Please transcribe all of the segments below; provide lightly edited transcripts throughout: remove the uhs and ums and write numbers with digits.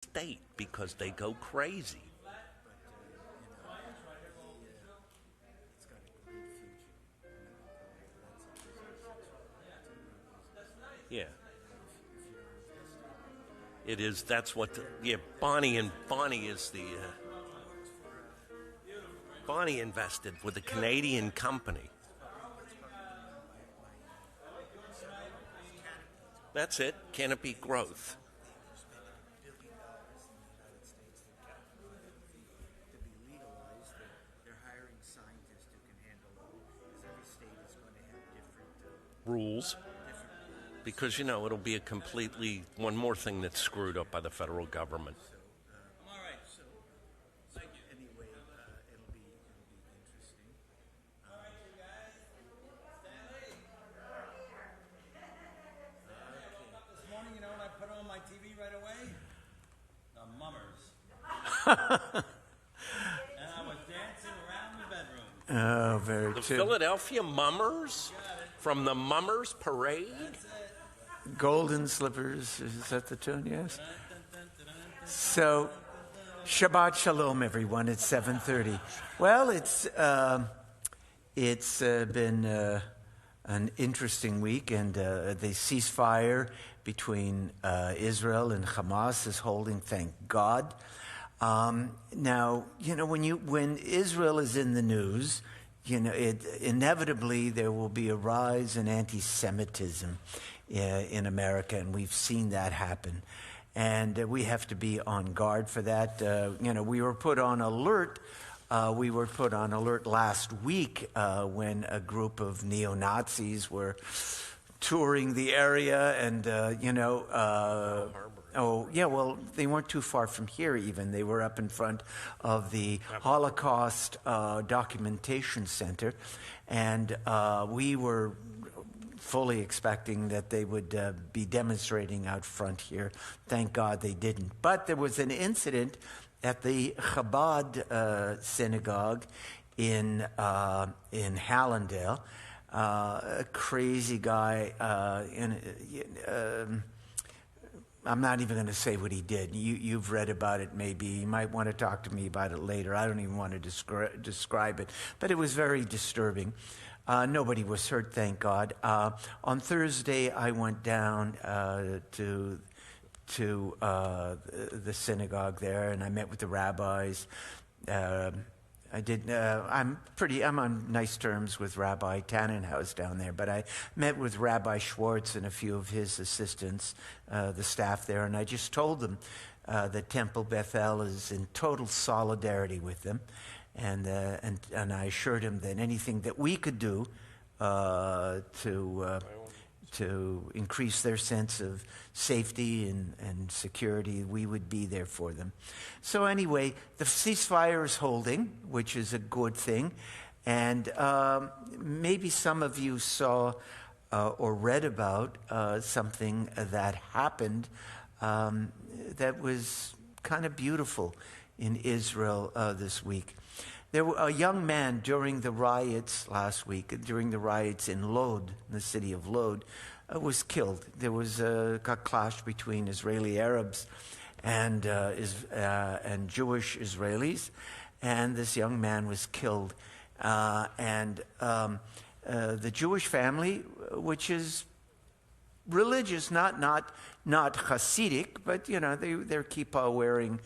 state because they go crazy. Yeah. It is. That's what. Bonnie is the. Bonnie invested with a Canadian company. That's it. Canopy Growth. Rules. Because, it'll be a completely, one more thing that's screwed up by the federal government. All right. So anyway, it'll be interesting. All right, you guys. Stanley. This morning, when I put on my TV right away? The Mummers. And I was dancing around the bedroom. Oh, very The true. Philadelphia Mummers? From the Mummers Parade? Golden Slippers, is that the tune? Yes. So, Shabbat Shalom, everyone. It's 7:30. Well, it's been an interesting week, and the ceasefire between Israel and Hamas is holding. Thank God. Now, when Israel is in the news, inevitably there will be a rise in anti-Semitism in America, and we've seen that happen. And we have to be on guard for that. We were put on alert. We were put on alert last week when a group of neo-Nazis were touring the area, and they weren't too far from here even. They were up in front of the Holocaust Documentation Center, and we were fully expecting that they would be demonstrating out front here. Thank God they didn't. But there was an incident at the Chabad synagogue in Hallandale. A crazy guy. I'm not even going to say what he did. You've read about it maybe. You might want to talk to me about it later. I don't even want to describe it. But it was very disturbing. Nobody was hurt, thank God. On Thursday, I went down to the synagogue there, and I met with the rabbis. I'm on nice terms with Rabbi Tannenhaus down there, but I met with Rabbi Schwartz and a few of his assistants, the staff there, and I just told them that Temple Bethel is in total solidarity with them, and I assured him that anything that we could do to increase their sense of safety and security, we would be there for them. So anyway, the ceasefire is holding, which is a good thing. And maybe some of you saw or read about something that happened that was kind of beautiful in Israel this week. There was a young man during the riots last week, during the riots in Lod, in the city of Lod, was killed. There was a clash between Israeli Arabs and Jewish Israelis, and this young man was killed. The Jewish family, which is religious, not Hasidic, but they're kippah-wearing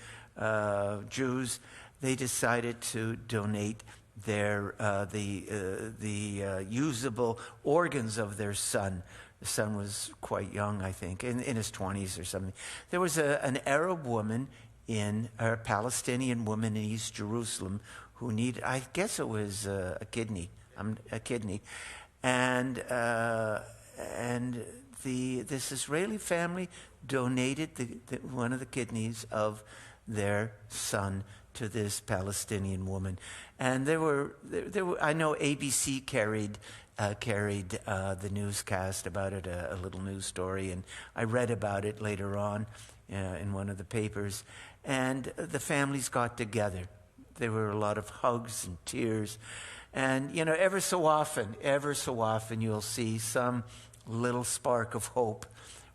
Jews. They decided to donate their the usable organs of their son. The son was quite young, I think, in his 20s or something. There was an Arab woman, a Palestinian woman in East Jerusalem who needed, I guess it was a kidney, and this Israeli family donated one of the kidneys of their son to this Palestinian woman. And there were I know ABC carried the newscast about it, a little news story, and I read about it later on in one of the papers. And the families got together. There were a lot of hugs and tears. And, ever so often, you'll see some little spark of hope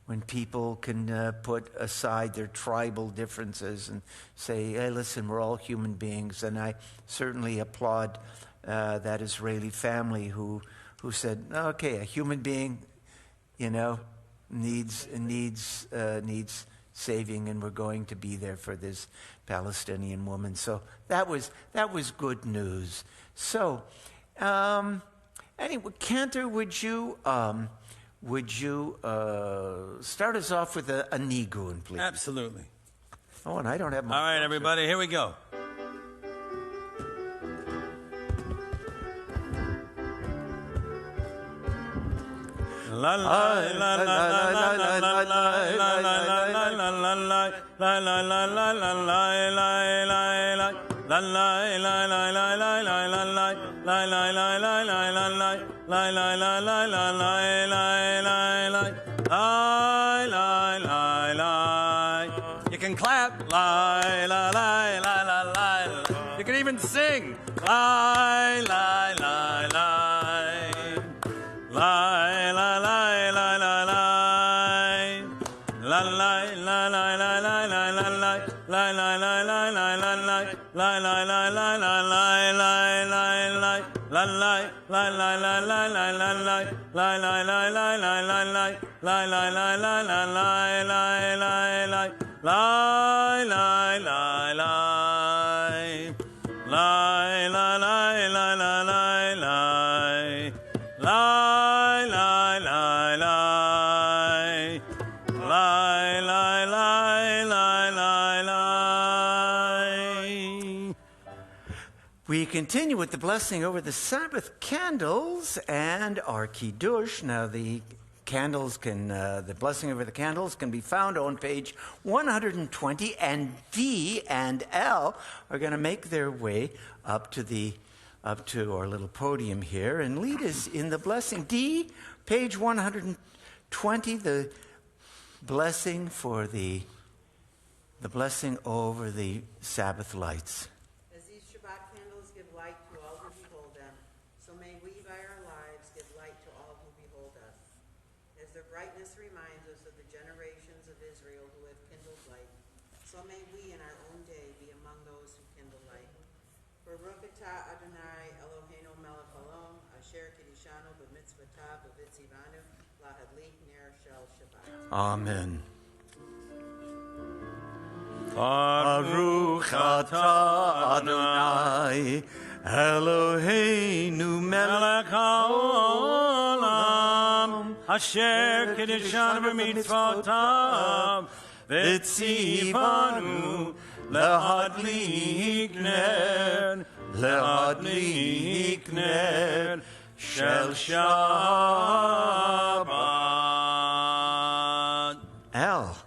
when people can put aside their tribal differences and say, hey, listen, we're all human beings. And I certainly applaud that Israeli family who said, okay, a human being, needs saving, and we're going to be there for this Palestinian woman. So that was good news. So anyway, Cantor, would you start us off with a nigun, please? Absolutely. Oh, and I don't have my... All right, everybody, here we go. La la la la la la la la la la You can clap. You can even sing. We continue with the blessing over the Sabbath candles and our kiddush. Now, the blessing over the candles can be found on page 120, and D and L are going to make their way up to our little podium here and lead us in the blessing. D, page 120, the blessing for the blessing over the Sabbath lights. As these Shabbat candles give light to all who behold them, so may we by our lives give light to all who behold us. As their brightness reminds us of the generations of Israel who have kindled light, so may we in our own day be among those who kindle light. Baruch atah Adonai Eloheinu melech haolam, asher kiddushanu b'mitzvotav v'vitzivanu lahadlik ner shel Shabbat. Amen. Baruch atah Adonai Eloheinu melech haolam, asher kiddushanu b'mitzvotav v'tzivanu lahadlik ner shel Shabbat. L.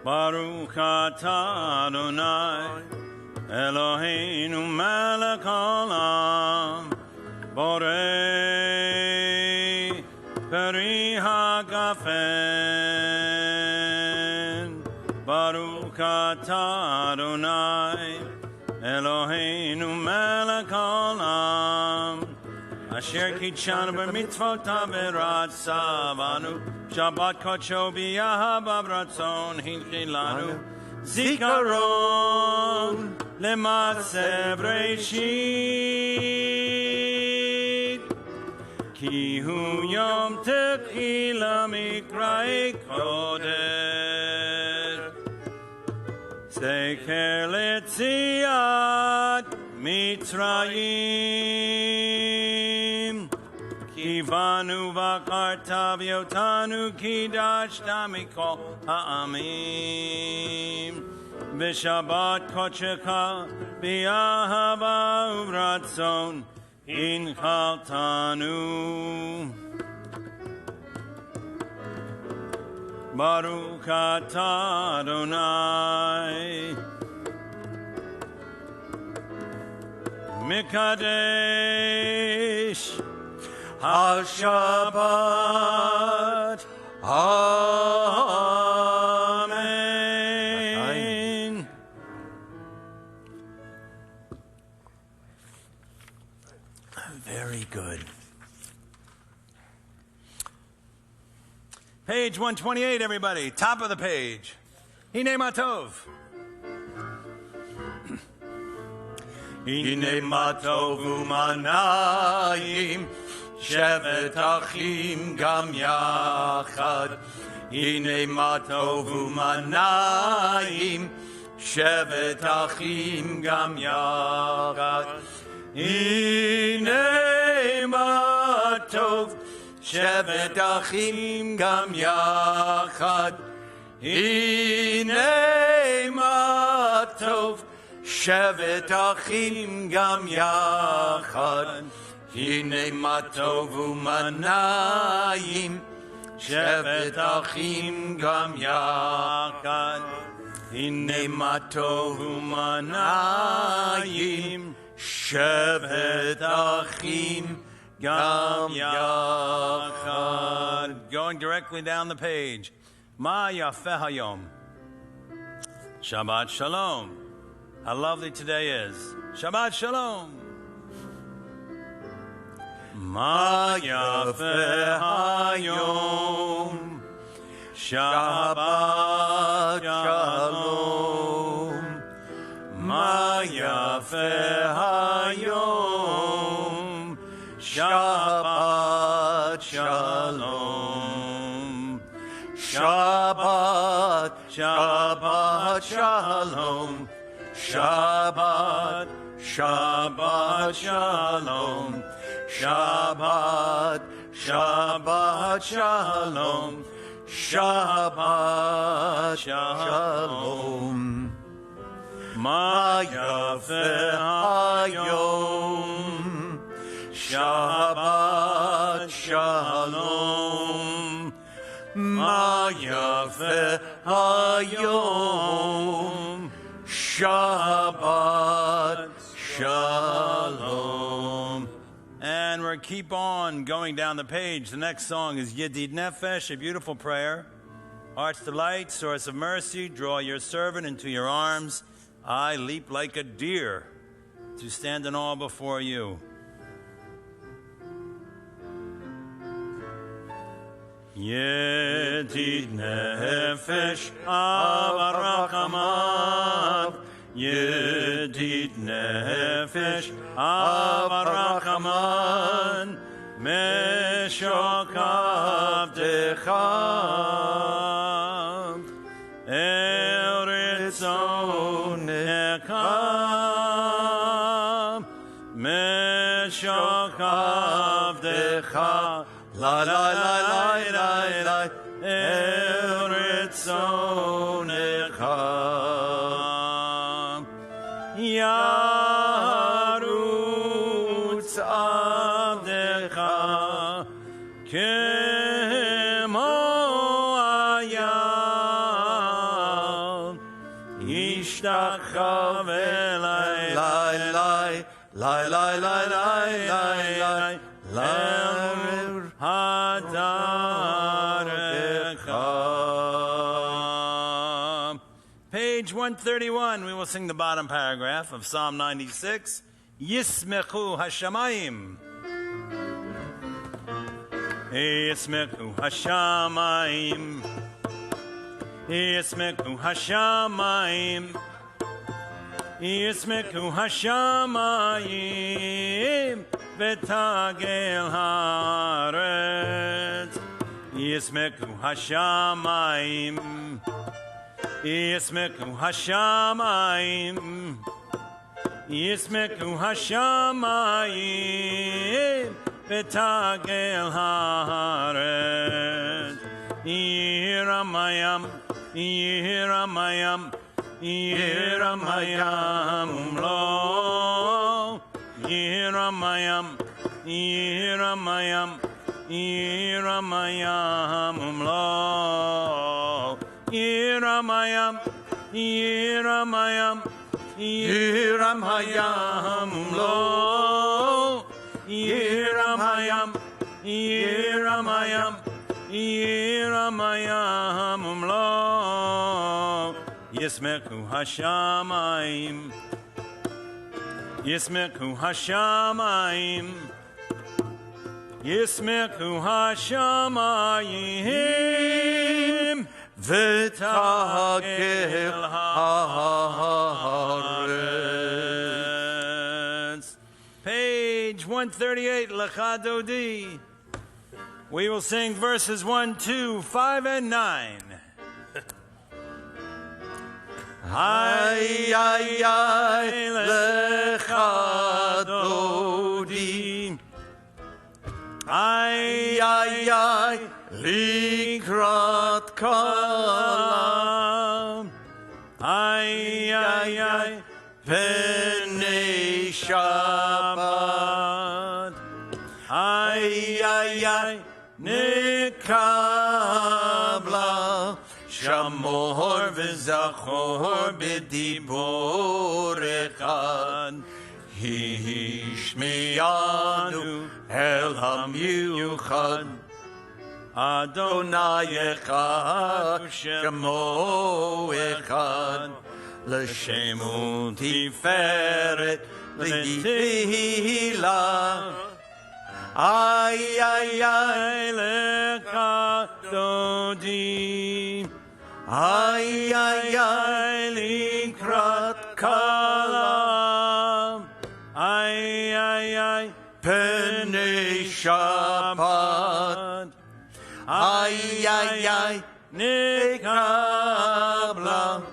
Baruch atah Adonai Eloheinu melech haolam, borei peri hagafen. Baruch atah Adonai Eloheinu melech haolam, asher kiddushanu b'mitzvotav v'ratzavanu, Shabbat kodsho b'yahav ratzon hilchilanu, zikaron le'maaseh Bereshit, ki hu yom techila mikra'ei kodesh, zecher letziat Mitzrayim, Kivanu v'akarta v'yotanu kidashta mikol ha'amim, v'shabbat kodshecha b'yahava uvratzon inchaltanu. Baruch atah Adonai Mikadesh HaShabbat. Amen. Very good. Page 128, everybody. Top of the page. Hine matov. Hine matov umanayim, shevet achim gam yachad. Hine matov umanayim, shevet achim gam yachad. Hine matov, shevet achim gam yachad. Hine matov, shevet achim gam yachad. Hine matov umanayim, shevet achim gam yachad. Hine matov umanayim, shevet achim gam yachad. Going directly down the page. Ma yafeh hayom. Shabbat shalom. How lovely today is. Shabbat shalom. Ma yafeh hayom. Shabbat shalom. Ma yafeh hayom. Shabbat shalom. Shabbat, Shabbat shalom. Shabbat, Shabbat shalom. Shabbat, Shabbat shalom. Shabbat shalom. Ma yafeh hayom. Shabbat shalom. Ma yafeh hayom. Shabbat shalom. And we'll keep on going down the page. The next song is Yedid Nefesh, a beautiful prayer. Heart's delight, source of mercy, draw your servant into your arms. I leap like a deer to stand in awe before you. Yedid Nefesh Avarachamav. Yedid Nefesh Avarachman, Meshokav Dechav, Eritzon Ekav, Meshokav Dechav, La la la la la la, Eritzon Ekav, Yarutz Avdecha Kemo Ayam Ishtachav Elai Lai Lai Lai Lai Lai Lai Lai Lai Hadarecha. Page 131, we will sing the bottom paragraph of Psalm 96. Yismechu Hashamayim. Yismechu Hashamayim. Yismechu Hashamayim. Yismechu Hashamayim. V'tagel haaretz. Yismechu Hashamayim. Yismechu Hashamayim. Yismechu Hashamayim. V'tagel haaretz. Yiramayam. Yiramayam. Yiramayam umlo. Yiramayam. Yiramayam. Yiramayam umlo. Yiramayam, Yiramayam, Yiramayam umlo. Yiramayam, Yiramayam, Yiramayam umlo. Yismechu Hashamayim. Yismechu Hashamayim. Yismechu hashamayim v'takel haaretz. Page 138, Lecha Dodi. We will sing verses 1, 2, 5, and 9. Ay, ay, ay, lecha dodi. Ay, ay, ay, likrat kalam. Ay, ay, ay, penei Shabbat. Ay, ay, ay, nekabla. Shamor v'zachor b'dibor echad. Hishmiyanu el hamiyuchad. Adonai echad, Shemo echad. L'shemu tiferet l'tehila. Ay, ay, ay, lecha dodi. Ay, ay, ay, likrat kalam. Ay, ay, ay, penei Shabbat. Ay, ay, ay, nekabla.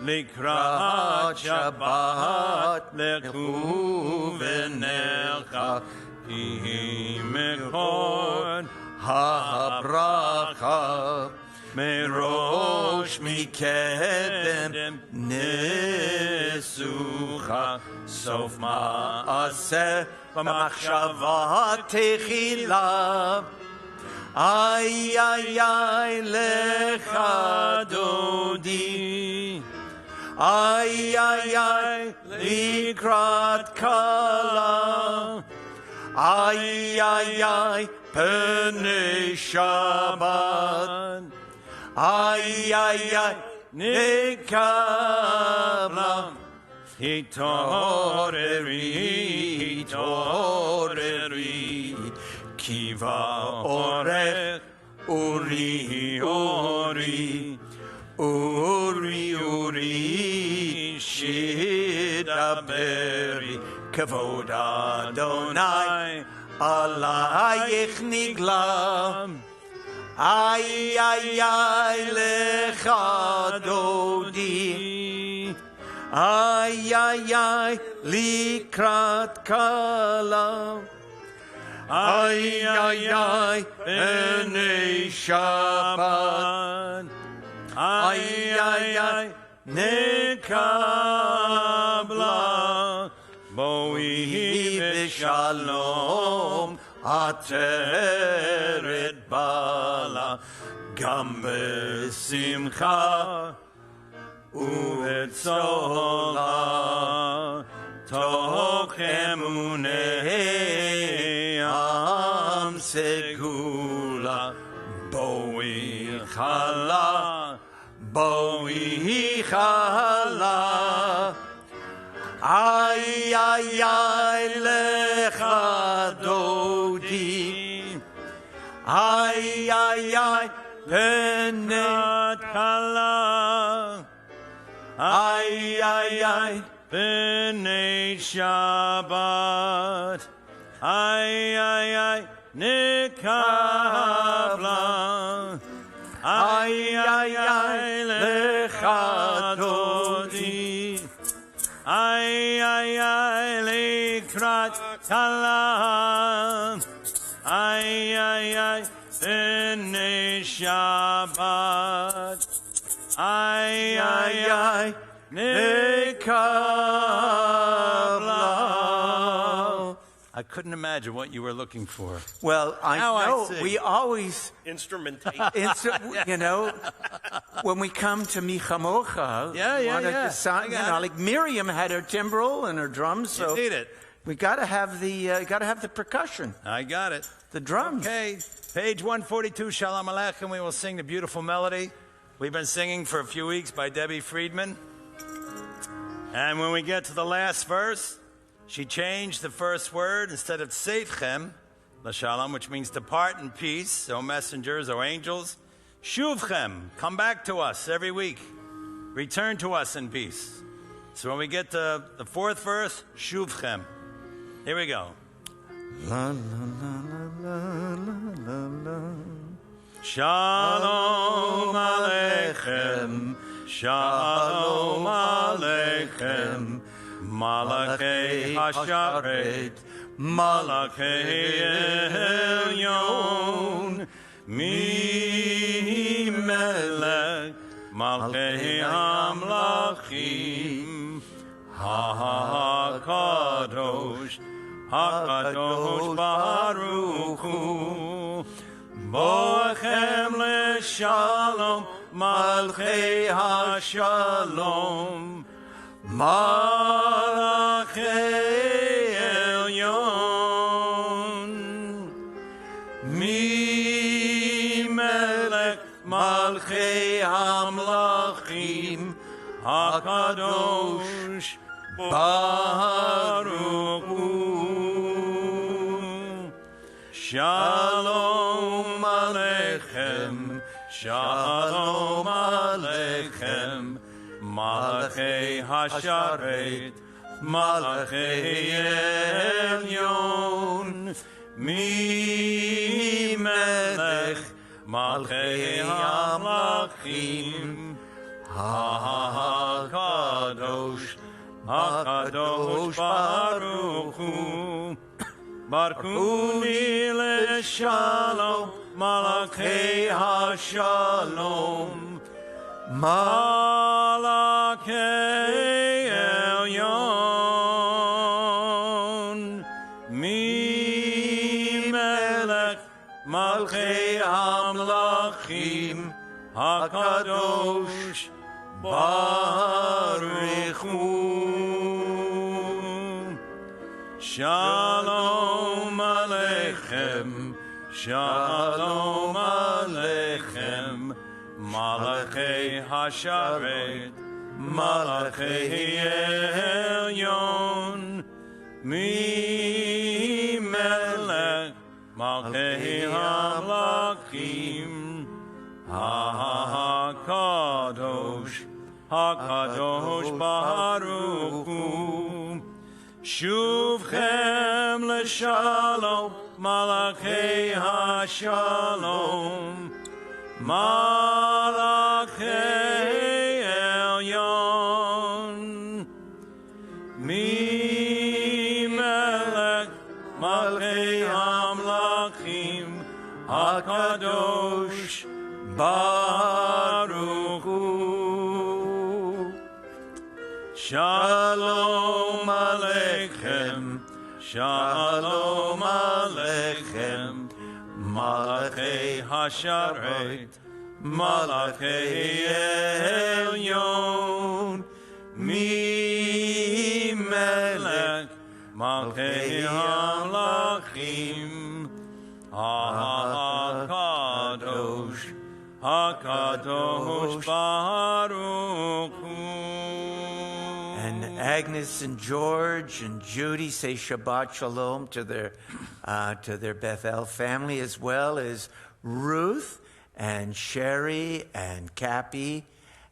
Likrat Shabbat, lechu v'necha. Hi mekor ha-bracha. Merosh mikedem nesucha. Sof ma'aseh v'machshava techila. Ay, ay, ay, lecha dodi. Ay, ay, ay, likrat kala. Ay, ay, ay, penei Shabbat. Ay, ay, ay, nekabla. Hitoreri, hitoreri. Kiva orech, uri, uri. Uri, uri, shidaberi. Kavod Adonai, alayich nigla. Ay, ay, ay, lecha dodi. Ay, ay, ay, likrat kala. Ay, ay, ay, penei Shabbat. Ay, ay, ay, nekabla. Boi v'shalom ateret bala. Gam b'simcha u'etzola. Toch emunei am segula. Boi chala, boi chala. Ay, ay, ay, lecha dodi. Ay, ay, ay, penei kala. Ay, ay, ay, penei Shabbat. Ay, ay, ay, nekabla. Ay, ay, ay, lecha dodi. Ay, ay, ay, likrat kala. Ay, ay, ay, penei Shabbat. Ay, ay, ay, nekabla. I couldn't imagine what you were looking for. Well, I Now I know see. we always, Instrumentation. you know, when we come to Michamocha, Yeah, yeah, wanna yeah. decide, I got it. like Miriam had her timbrel and her drums, so You need it. we got to have the percussion, I got it. the drums. Okay, page 142, Shalom Aleichem. We will sing the beautiful melody we've been singing for a few weeks by Debbie Friedman. And when we get to the last verse, she changed the first word. Instead of Seitchem, L'shalom, which means depart in peace, O messengers, O angels. Shuvchem, come back to us every week. Return to us in peace. So when we get to the fourth verse, Shuvchem. Here we go. La, la, la, la, la, la, la. Shalom Aleichem, Shalom Aleichem, Malachei Hasharet, Malachei Elyon, Mi Melech, Malchei Amlachim, HaKadosh, HaKadosh Baruch Hu, Boachem leShalom, Malchei HaShalom, Malachei Elyon, Mi Melech, Malchei Amlachim, HaKadosh Baruch Hu. Shalom Aleichem, Shalom Aleichem, Malachei Hasharet, Malachei Elyon, Mi Melech, Malchei Amlachim, HaKadosh, HaKadosh Baruch Hu. Barkuni leShalom, Malachei HaShalom, Malachei Elyon, Mi Melech, Malchei Amlachim, HaKadosh Baruch Hu. Shalom Aleichem, Shalom Aleichem, Malachei Hasharet, Malachei Elyon, Mi Melech, Malchei Amlachim, HaKadosh, HaKadosh Baruch Hu. Shuvchem leShalom, Malachei HaShalom, Malachei Elyon, Mi Melech, Malchei Amlachim, HaKadosh Baruch Hu. Shalom Aleichem, Shalom Aleichem, Malachei Hasharet, Malachei Elyon, Mi Melech, Malchei Amlachim, HaKadosh, HaKadosh Baruch Hu. And Agnes and George and Judy say Shabbat Shalom to their Bethel family, as well as Ruth and Sherry and Cappy.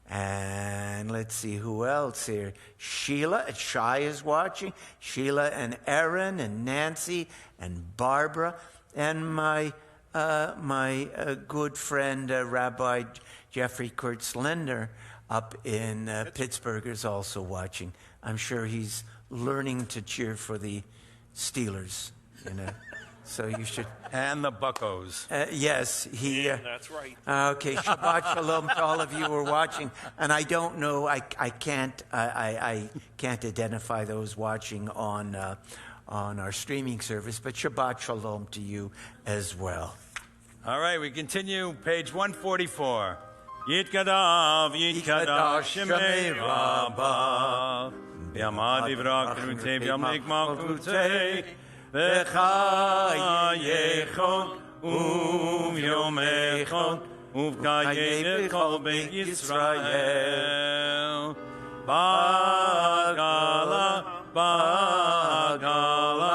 And let's see who else here. Sheila, Shai is watching. Sheila and Aaron and Nancy and Barbara. And my good friend, Rabbi Jeffrey Kurtz-Linder up in Pittsburgh is also watching. I'm sure he's learning to cheer for the Steelers. So you should. And the Buccos. Yes, That's right. Okay, Shabbat Shalom to all of you who are watching. And I don't know, I can't identify those watching on our streaming service, but Shabbat Shalom to you as well. All right, we continue, page 144. Yitkadav, Yitkadash, Shemei Rabbah, B'yamad Ivrak, Krutei, B'yamlik Malkutei, V'chayechon, U'v'yomechon, U'v'kayeh B'kol Beit Yisrael, Bagala, Bagala,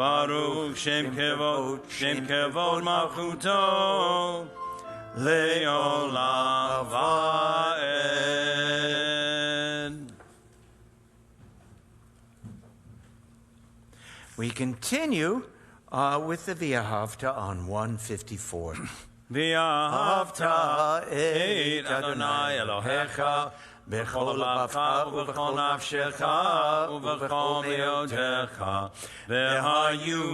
Baruch Shem Kevod Malchuto, Le'olam Va'ed. We continue with the V'ahavta on 154. V'ahavta et Adonai Elohecha b'chol lavcha u'b'chol nafshecha u'b'chol me'odecha v'hayu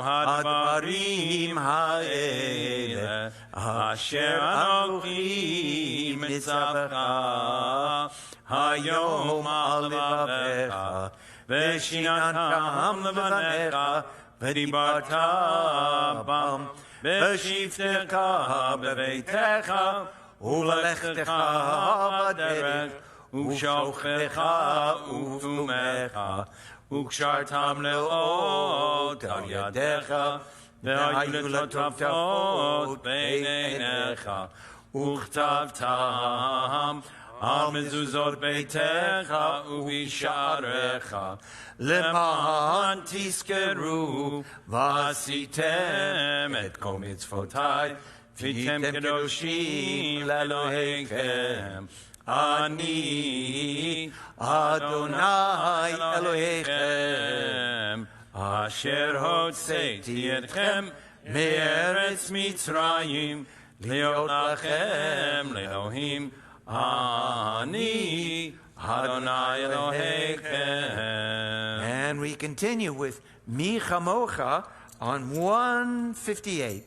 hadvarim ha'ele asher anochi mitzavcha hayom al levavecha v'shinantam levanecha v'dibarta bam v'shiftecha b'veitecha ולכתך בדרך, ושוכבך ותומך, וקשרתם לאות על ידיך, והיו לטפות בין עיניך, וכתבתם על מזוזות ביתך ובשעריך, למען תזכרו ועשיתם את כל מצוותיי, ויתם קדושים לאלוהיכם. אני אדוני אלוהיכם, אשר הוצאתי אתכם מארץ מצרים, להיות לכם לאלוהים. אני אדוני אלוהיכם. And we continue with Mi Chamocha on 158.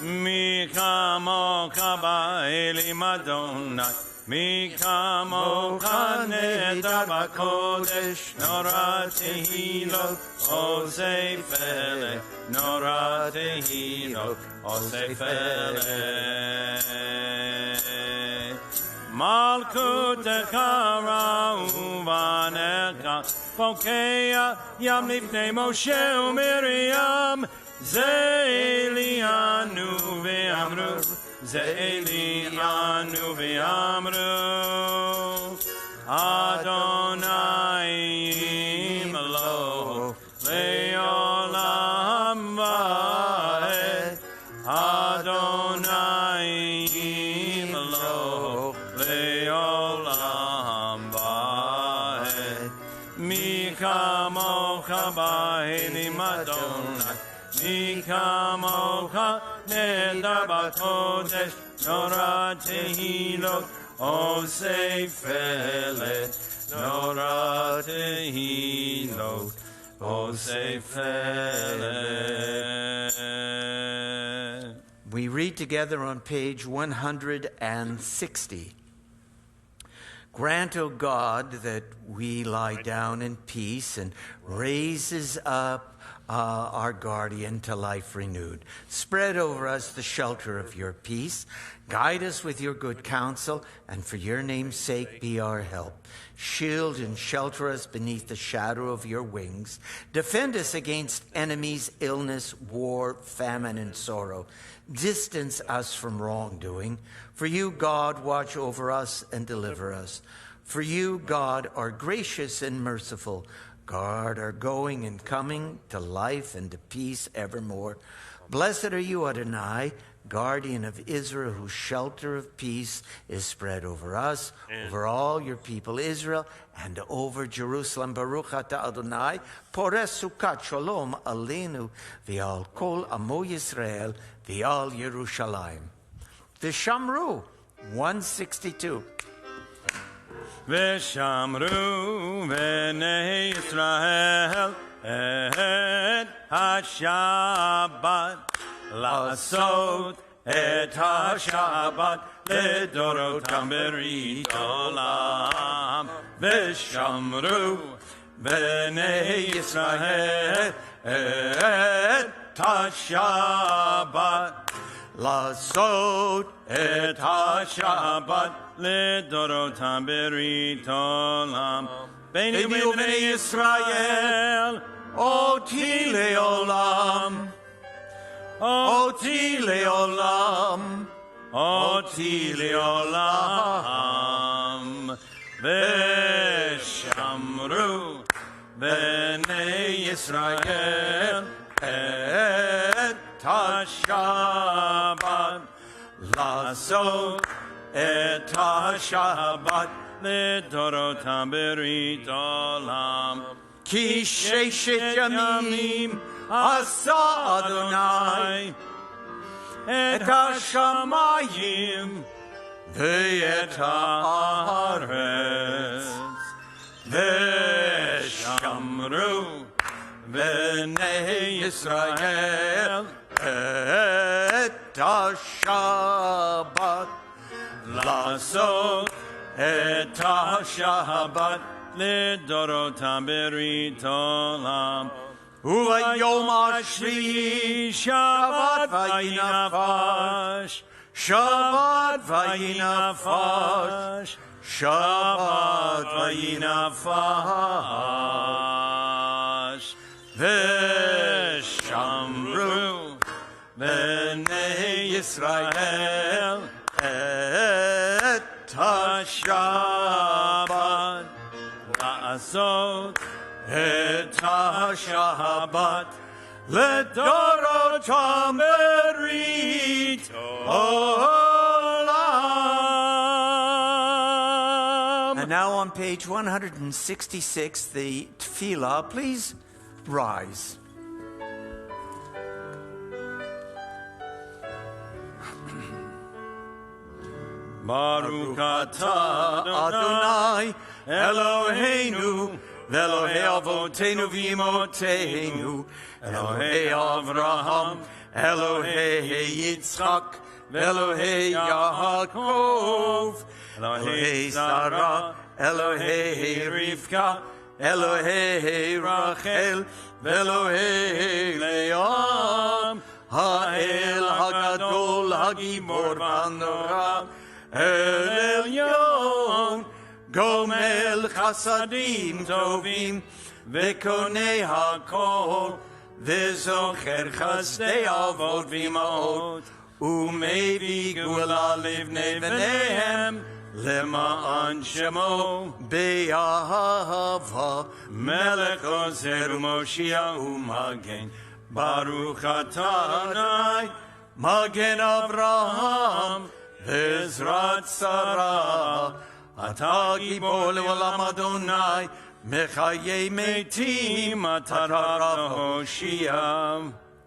Mi kamocha ba'elim Adonai, mi kamocha nedar b'kodesh, nora tehilot, osei felech, nora tehilot, osei felech. Malkutecha ra'uvanecha, pokea yam lifnei Moshe u'Miriam, Ze'elianu ve'amru, Ze'elianu ve'amru, Adonai imlo, le'olam va'ed, Adonai imlo, le'olam va'ed, mi kamocha ba'elim Adonai, Mi kamocha nedar b'kodesh, nora tehilot, osei felech, nora tehilot, osei felech. We read together on page 160. Grant, O God, that we lie down in peace and raises up our guardian to life renewed. Spread over us the shelter of your peace. Guide us with your good counsel, and for your name's sake be our help. Shield and shelter us beneath the shadow of your wings. Defend us against enemies, illness, war, famine, and sorrow. Distance us from wrongdoing. For you, God, watch over us and deliver us. For you, God, are gracious and merciful. Guard our going and coming to life and to peace evermore. Blessed are you, Adonai, guardian of Israel, whose shelter of peace is spread over us, over all your people Israel, and over Jerusalem. Baruch atah Adonai, pores sukat shalom aleinu, v'al kol amo Yisrael, v'al Yerushalayim. V'shamru, 162. V'shamru v'nei Yisrael et ha-Shabbat la'asot et ha-Shabbat ledorotam berit olam. V'shamru v'nei Yisrael et ha-Shabbat la'asot et ha-Shabbat לדורותם ברית עולם. ביני ובני ישראל, אותי לעולם, אותי לעולם, oti leolam. Veshamru bnei Yisrael et ha-Shabbat לעשות את השבת לדורותם ברית עולם. כי ששת ימים עשה אדוני את השמיים ואת הארץ, ושמרו בני ישראל את השבת, לעשות את השבת לדורותם ברית עולם. וביום השביעי שבת וינפש, שבת וינפש, שבת וינפש, ושמרו בני ישראל את השבת, לעשות את השבת לדורותם ברית עולם. And now on page 166, the tefillah, please rise. Baruch atah Adonai Eloheinu Elohei Avotenu v'Imotenu, Elohei Avraham, Elohei Yitzchak, Elohei Yaakov, Elohei Sarah, Elohei Rivka, Elohei Rachel, Elohei Leah, Ha'el HaGadol HaGibor v'Hanora, El Elyon, Gomel Chasadim Tovim, Vekonei HaKol, Vezocher Chasdei Avot V'Imaot, Umevi Gula Livnei V'neihem, Lema'an Shemo, Be'ahava, Melech Ozer U'Moshiach U'Magen, Baruch atah Adonai, Magen Avraham, Ve'ezrat Sarah, אתה גיבור לעולם אדוני, מחיי מתים אתה רב להושיע,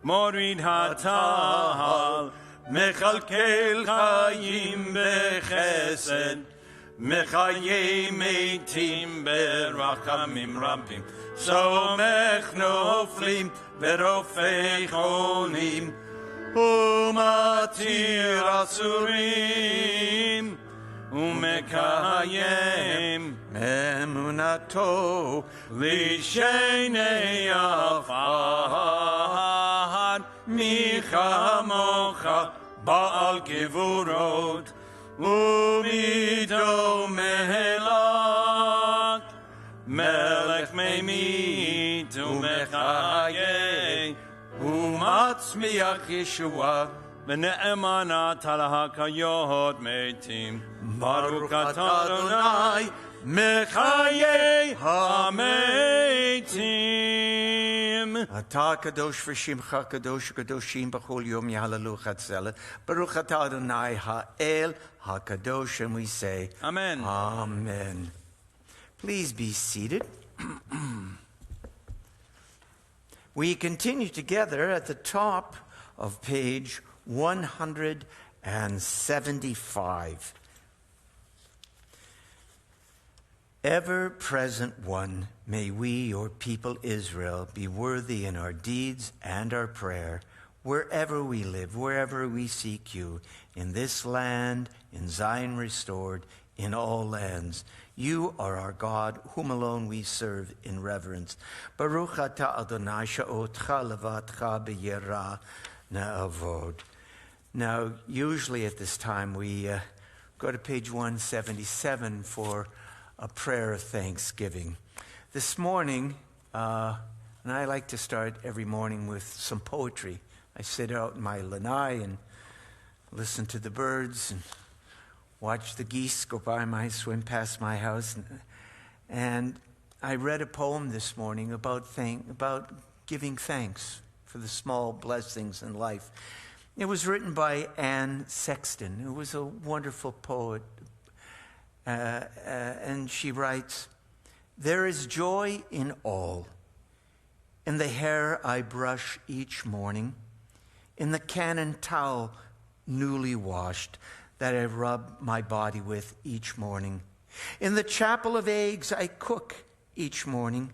מוריד הטל, מכלכל חיים בחסד, מחיי מתים ברחמים רבים, סומך נופלים ורופא חולים, ומתיר אסורים, ומקיים אמונתו לשני עפר, מי כמוך בעל גבורות ומדומה לך, מלך ממית ומחיה ומצמיח ישועה, ונאמנת על הקיות מתים. ברוך אתה אדוני מחיי המתים. אתה הקדוש ושמך קדוש הקדושים בכל יום יהללוך הצלע. ברוך אתה אדוני האל הקדוש, and we say Amen. Amen. Please be seated. We continue together at the top of page 175. Ever-present one, may we, your people Israel, be worthy in our deeds and our prayer, wherever we live, wherever we seek you, in this land, in Zion restored, in all lands. You are our God, whom alone we serve in reverence. Baruch atah Adonai sha'otcha levatcha b'yirah na'avod. Now, usually at this time, we go to page 177 for a prayer of thanksgiving. This morning, and I like to start every morning with some poetry. I sit out in my lanai and listen to the birds and watch the geese go by swim past my house. And I read a poem this morning about giving thanks for the small blessings in life. It was written by Anne Sexton, who was a wonderful poet. And she writes, "There is joy in all, in the hair I brush each morning, in the cannon towel newly washed that I rub my body with each morning, in the chapel of eggs I cook each morning,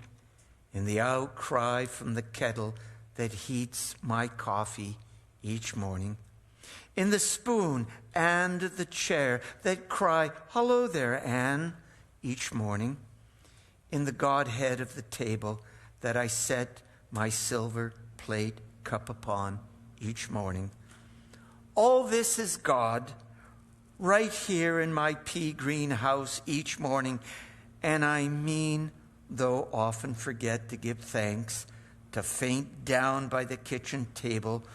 in the outcry from the kettle that heats my coffee each morning, in the spoon and the chair that cry, 'Hello there, Anne,' each morning, in the Godhead of the table that I set my silver plate cup upon each morning. All this is God right here in my pea green house each morning, and I mean, though often forget to give thanks, to faint down by the kitchen table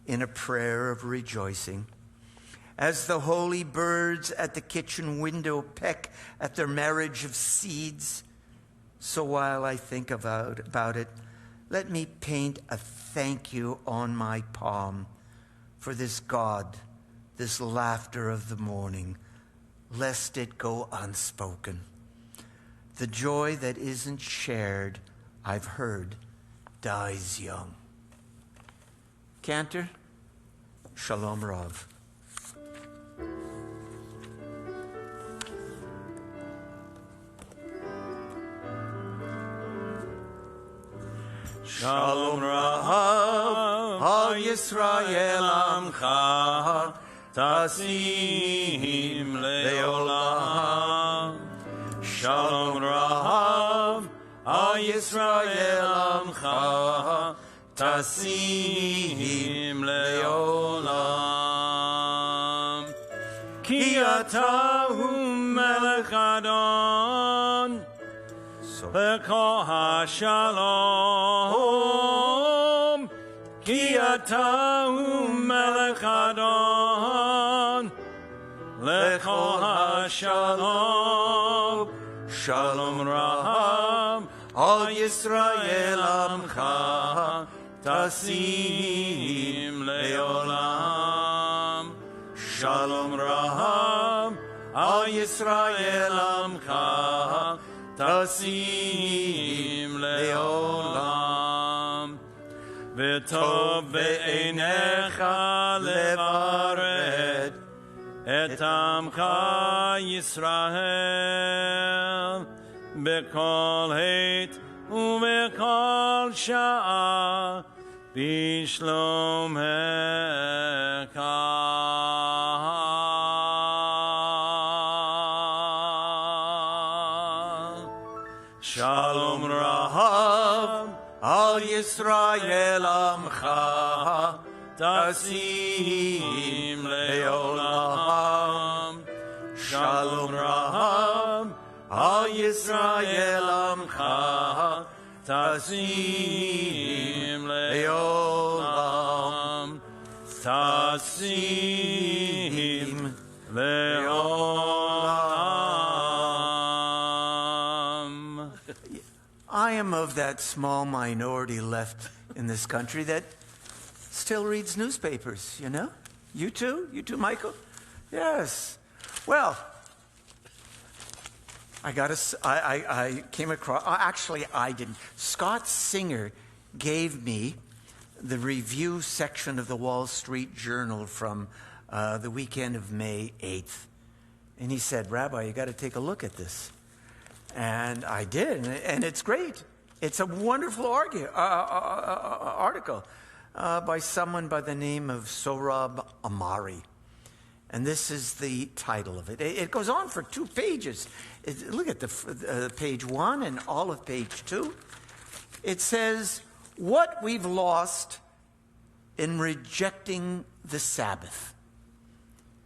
in a prayer of rejoicing. As the holy birds at the kitchen window peck at their marriage of seeds, so while I think about it, let me paint a thank you on my palm for this God, this laughter of the morning, lest it go unspoken. The joy that isn't shared, I've heard, dies young." Cantor, Shalom Rav. Shalom Rav, Al Yisrael Amcha, Tasim Leolam. Shalom Rav, Al Yisrael Amcha, Tasim Leolam. Ki ata hu melech Adon, B'kol HaShalom, Ki ata hu melech Adon, L'kol HaShalom. Shalom Rav, Al Yisrael Amcha, Tasim Leolam. Shalom Rav, Al Yisrael Amcha, Tasim Leolam. V'tov ve'einecha levaret et amcha Yisrael b'kol het u'b'kol sha'a b'shlomecha. Shalom Rav, Al Yisrael Amcha, Tasim Leolam. Shalom Rav, Al Yisrael Amcha, Tasim Leolam. Tasim Leolam. I am of that small minority left in this country that still reads newspapers, you know? You too? You too, Michael? Yes. Well, I came across, actually I didn't. Scott Singer gave me the review section of the Wall Street Journal from the weekend of May 8th. And he said, "Rabbi, you got to take a look at this." And I did, and it's great. It's a wonderful article by someone by the name of Sohrab Amari. And this is the title of it. It goes on for 2 pages. Look at the page 1 and all of page 2. It says, "What we've lost in rejecting the Sabbath.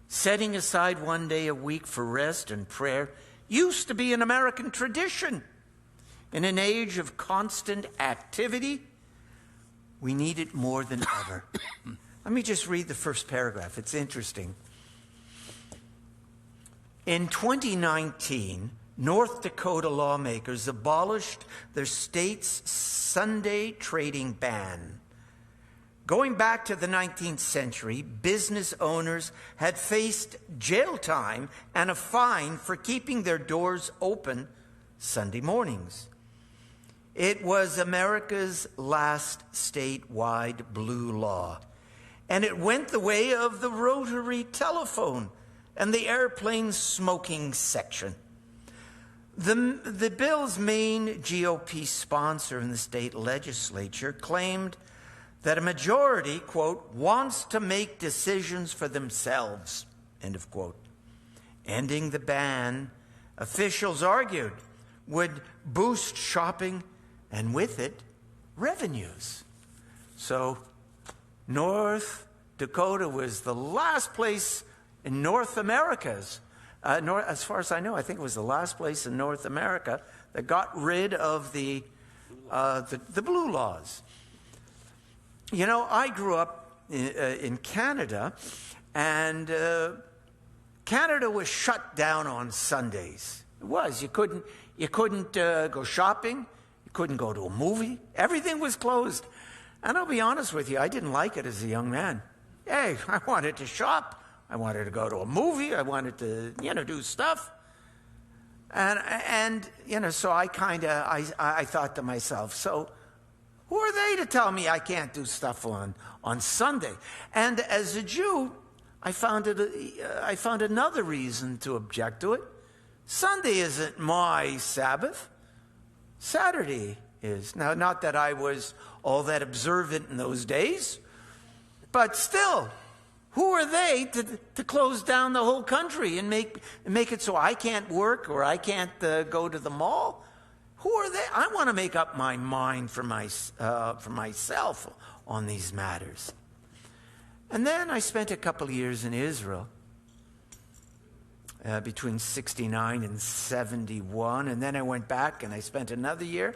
Setting aside one day a week for rest and prayer used to be an American tradition. In an age of constant activity, we need it more than ever. Let me just read the first paragraph. It's interesting. In 2019, North Dakota lawmakers abolished their state's Sunday trading ban. Going back to the 19th century, business owners had faced jail time and a fine for keeping their doors open Sunday mornings. It was America's last statewide blue law, and it went the way of the rotary telephone and the airplane smoking section. The bill's main GOP sponsor in the state legislature claimed that a majority, quote, wants to make decisions for themselves, end of quote. Ending the ban, officials argued, would boost shopping and with it, revenues. So North Dakota was the last place in North America's, as far as I know, I think it was the last place in North America that got rid of the blue laws. You know, I grew up in Canada, and Canada was shut down on Sundays. It was. You couldn't go shopping. You couldn't go to a movie. Everything was closed. And I'll be honest with you, I didn't like it as a young man. Hey, I wanted to shop. I wanted to go to a movie. I wanted to, do stuff. And so I thought to myself, so who are they to tell me I can't do stuff on Sunday? And as a Jew, I found another reason to object to it. Sunday isn't my Sabbath. Saturday is. Now, not that I was all that observant in those days, but still, who are they to close down the whole country and make it so I can't work or I can't go to the mall? Who are they? I want to make up my mind for myself on these matters. And then I spent a couple of years in Israel, between 69 and 71, and then I went back and I spent another year.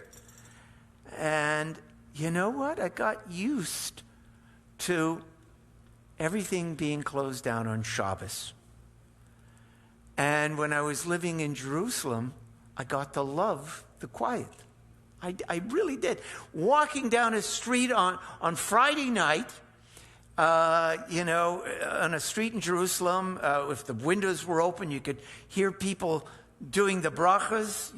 And you know what? I got used to everything being closed down on Shabbos. And when I was living in Jerusalem, I got to love the quiet. I really did. Walking down a street on Friday night, on a street in Jerusalem, if the windows were open, you could hear people doing the brachas,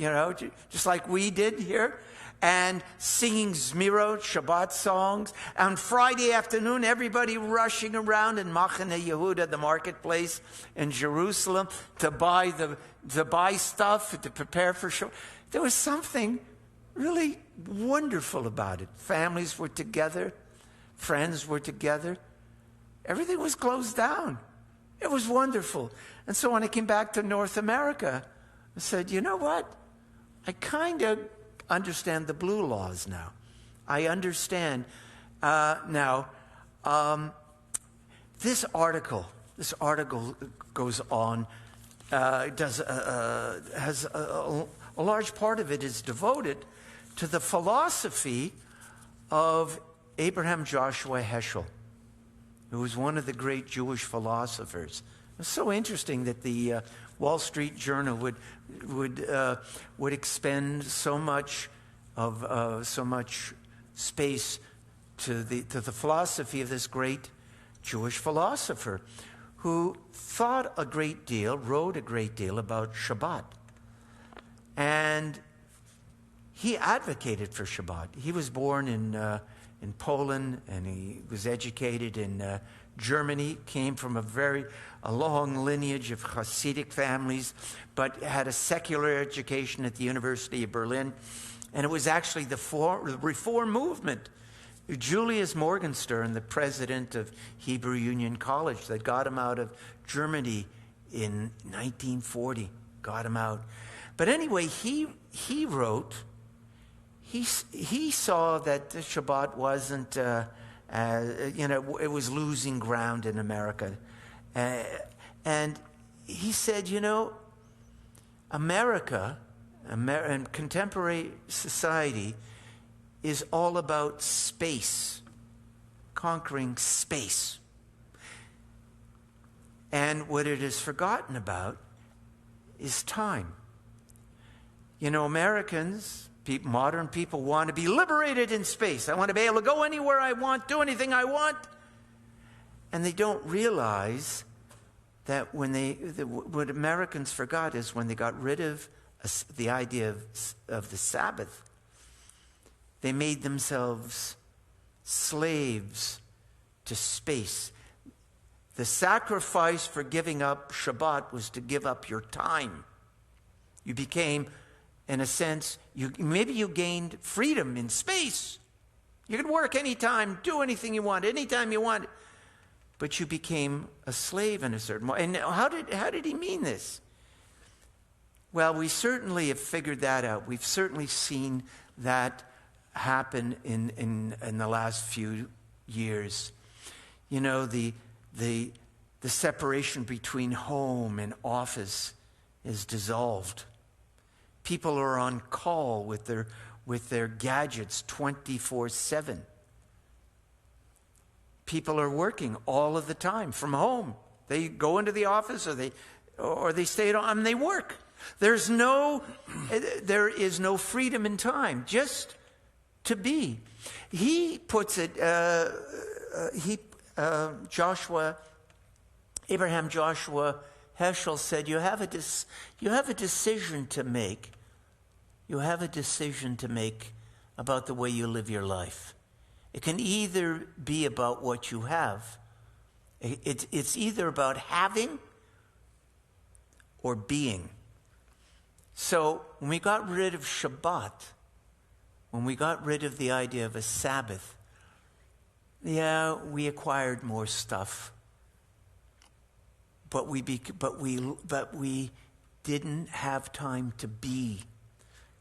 just like we did here, and singing Zmirot, Shabbat songs. On Friday afternoon, everybody rushing around in Machane Yehuda, the marketplace in Jerusalem, to buy stuff, to prepare for Shabbat. There was something really wonderful about it. Families were together. Friends were together. Everything was closed down. It was wonderful. And so when I came back to North America, I said, you know what? I kind of understand the blue laws now. I understand now. This article goes on. Has a large part of it is devoted to the philosophy of Abraham Joshua Heschel, who was one of the great Jewish philosophers. It's so interesting that the Wall Street Journal would expend so much space to the philosophy of this great Jewish philosopher, who thought a great deal, wrote a great deal about Shabbat, and he advocated for Shabbat. He was born in Poland, and he was educated in Germany, came from a long lineage of Hasidic families, but had a secular education at the University of Berlin. And it was actually the Reform movement, Julius Morgenstern, the president of Hebrew Union College, that got him out of Germany in 1940, got him out. But anyway, he wrote, he saw that the Shabbat wasn't, it was losing ground in America. And he said, America and contemporary society is all about space. conquering space. And what it has forgotten about is time. You know, Americans, modern people, want to be liberated in space. I want to be able to go anywhere I want, do anything I want. And they don't realize that what Americans forgot is when they got rid of the idea of the Sabbath, they made themselves slaves to space. The sacrifice for giving up Shabbat was to give up your time. You became, in a sense, maybe you gained freedom in space. You could work anytime, do anything you want, anytime you want. But you became a slave in a certain way. And how did he mean this? Well, we certainly have figured that out. We've certainly seen that happen in the last few years. You know, the separation between home and office is dissolved. People are on call with their gadgets 24/7. People are working all of the time from home. They go into the office or they stay at home and they work. There is no freedom in time, just to be. He puts it. Abraham Joshua Heschel said, "You have a decision to make. You have a decision to make about the way you live your life. It can either be about what you have. It's either about having or being." So when we got rid of Shabbat, when we got rid of the idea of a Sabbath, we acquired more stuff. But we didn't have time to be.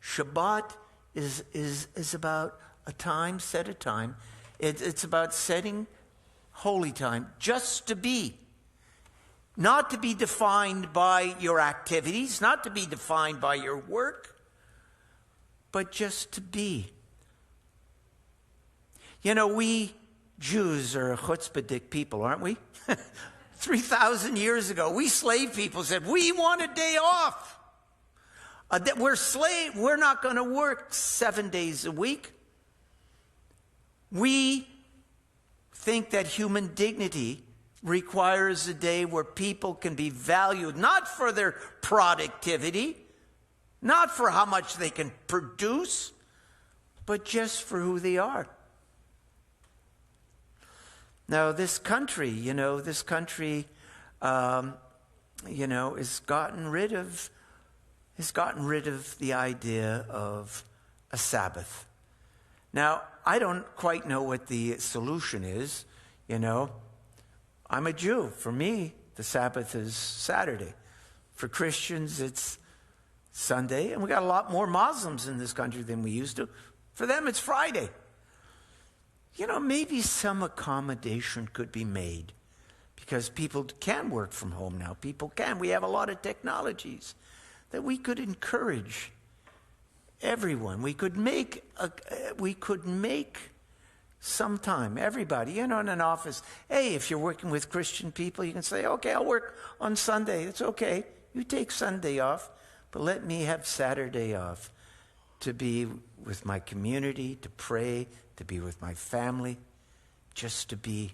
Shabbat is about a time, set a time. It's about setting holy time just to be. Not to be defined by your activities, not to be defined by your work, but just to be. You know, we Jews are a chutzpahdik people, aren't we? 3,000 years ago, we slave people said, we want a day off. We're not going to work 7 days a week. We think that human dignity requires a day where people can be valued, not for their productivity, not for how much they can produce, but just for who they are. Now, this country, has gotten rid of the idea of a Sabbath. Now, I don't quite know what the solution is. I'm a Jew. For me, the Sabbath is Saturday. For Christians, it's Sunday. And we got a lot more Muslims in this country than we used to. For them, it's Friday. Maybe some accommodation could be made because people can work from home now. People can. We have a lot of technologies that we could encourage everyone. We could make some time, everybody, in an office. Hey, if you're working with Christian people, you can say, okay, I'll work on Sunday. It's okay. You take Sunday off, but let me have Saturday off to be with my community, to pray, to be with my family, just to be.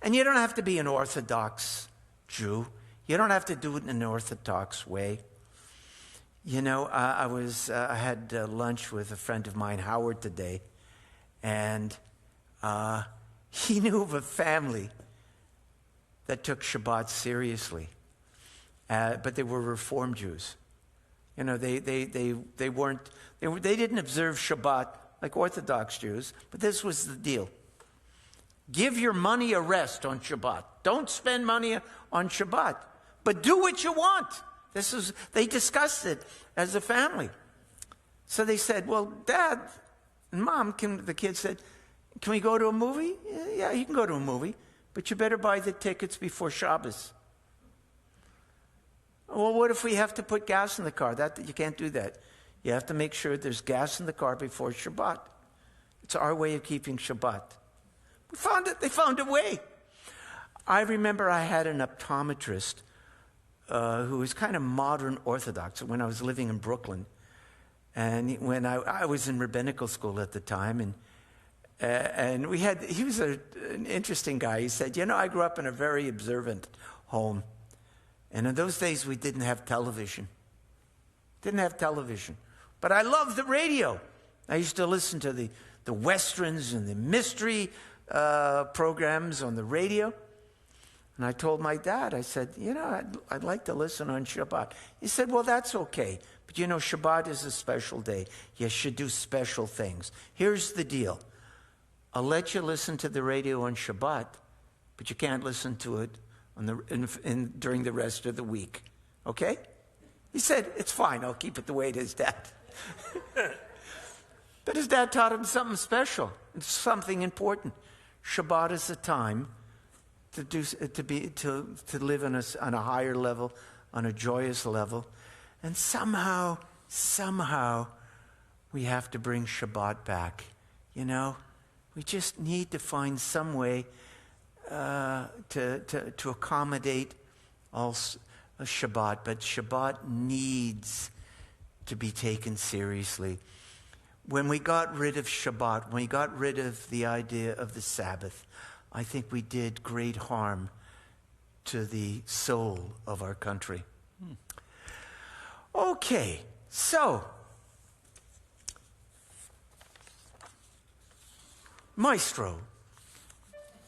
And you don't have to be an Orthodox Jew. You don't have to do it in an Orthodox way. I had lunch with a friend of mine, Howard, today, and he knew of a family that took Shabbat seriously, but they were Reform Jews. They didn't observe Shabbat like Orthodox Jews, but this was the deal. Give your money a rest on Shabbat. Don't spend money on Shabbat, but do what you want. They discussed it as a family. So they said, well, Dad and Mom, the kids said, can we go to a movie? Yeah, you can go to a movie, but you better buy the tickets before Shabbos. Well, what if we have to put gas in the car? You can't do that. You have to make sure there's gas in the car before Shabbat. It's our way of keeping Shabbat. They found a way. I remember I had an optometrist who was kind of modern Orthodox when I was living in Brooklyn. And when I was in rabbinical school at the time, and he was an interesting guy. He said, I grew up in a very observant home. And in those days, we didn't have television. But I loved the radio. I used to listen to the Westerns and the mystery programs on the radio. And I told my dad, I said, I'd like to listen on Shabbat. He said, well, that's okay. But Shabbat is a special day. You should do special things. Here's the deal. I'll let you listen to the radio on Shabbat, but you can't listen to it during the rest of the week. Okay? He said, it's fine. I'll keep it the way it is, Dad. But his dad taught him something special. It's something important. Shabbat is a time to live on a higher level, on a joyous level. And somehow, we have to bring Shabbat back. We just need to find some way to accommodate all Shabbat. But Shabbat needs to be taken seriously. When we got rid of Shabbat, when we got rid of the idea of the Sabbath, I think we did great harm to the soul of our country. Okay, so Maestro,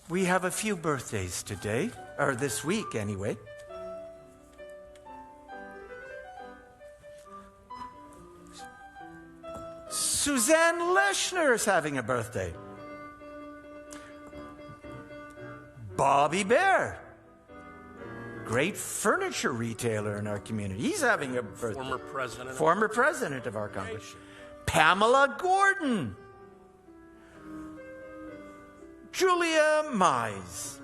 we have a few birthdays today, or this week anyway. Suzanne Leshner is having a birthday. Bobby Bear, great furniture retailer in our community. He's having a birthday. Former president of our congregation. Pamela Gordon. Julia Mize.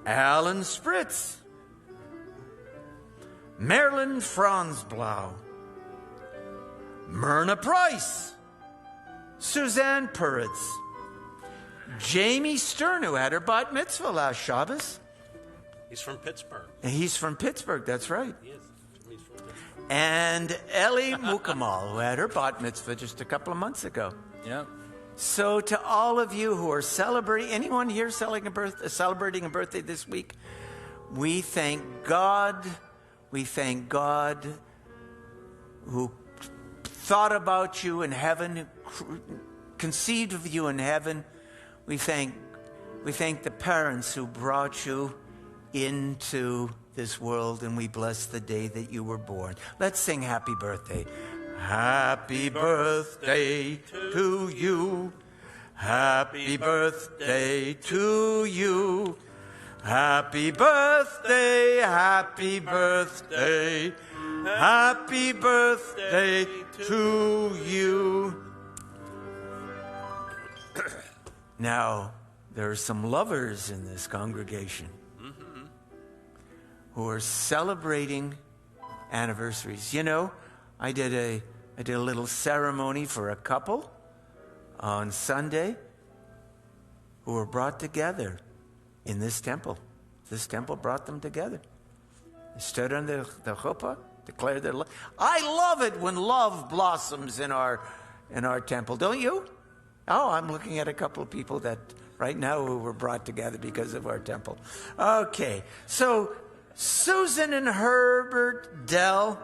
Allan Spritz. Marilyn Franzblau. Myrna Price. Suzanne Puritz. Jamie Stern, who had her bat mitzvah last Shabbos. He's from Pittsburgh. He's from Pittsburgh, that's right. He is. He's from Pittsburgh. And Ellie Mukamal, who had her bat mitzvah just a couple of months ago. Yep. So to all of you who are celebrating, anyone here celebrating a birthday this week, we thank God. We thank God who thought about you in heaven, conceived of you in heaven. We thank the parents who brought you into this world, and we bless the day that you were born. Let's sing happy birthday. Happy birthday to you. Happy birthday to you. Happy birthday, happy birthday, happy birthday to you. Now, there are some lovers in this congregation who are celebrating anniversaries. I did a little ceremony for a couple on Sunday who were brought together in this temple. This temple brought them together. They stood on the chuppah, declared their love. I love it when love blossoms in our temple, don't you? Oh, I'm looking at a couple of people that right now who were brought together because of our temple. Okay, so Susan and Herbert Dell,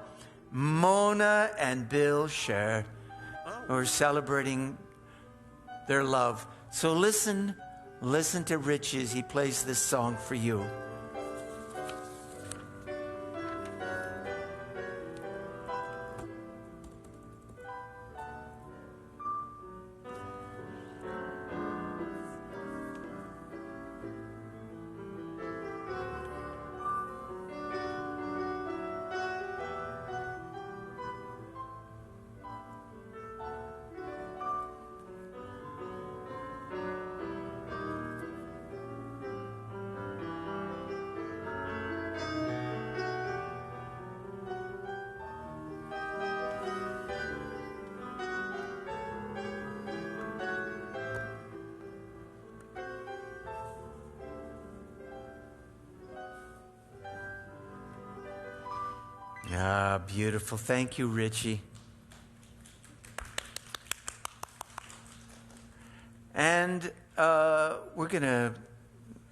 Mona and Bill Scher are celebrating their love. So listen to Rich as he plays this song for you. Ah, beautiful. Thank you, Richie. And we're going to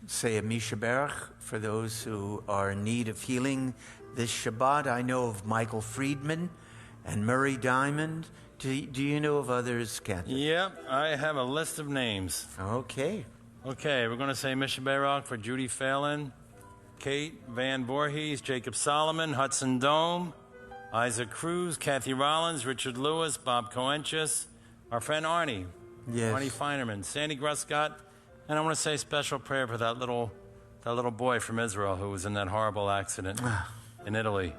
say a Misha Berach for those who are in need of healing this Shabbat. I know of Michael Friedman and Murray Diamond. Do you know of others, Cantor? Yep, I have a list of names. Okay. Okay, we're going to say Misha Berach for Judy Phelan, Kate Van Voorhees, Jacob Solomon, Hudson Dome, Isaac Cruz, Kathy Rollins, Richard Lewis, Bob Coentrus, our friend Arnie. Yes. Arnie Feinerman, Sandy Gruscott, and I want to say special prayer for that little boy from Israel who was in that horrible accident in Italy.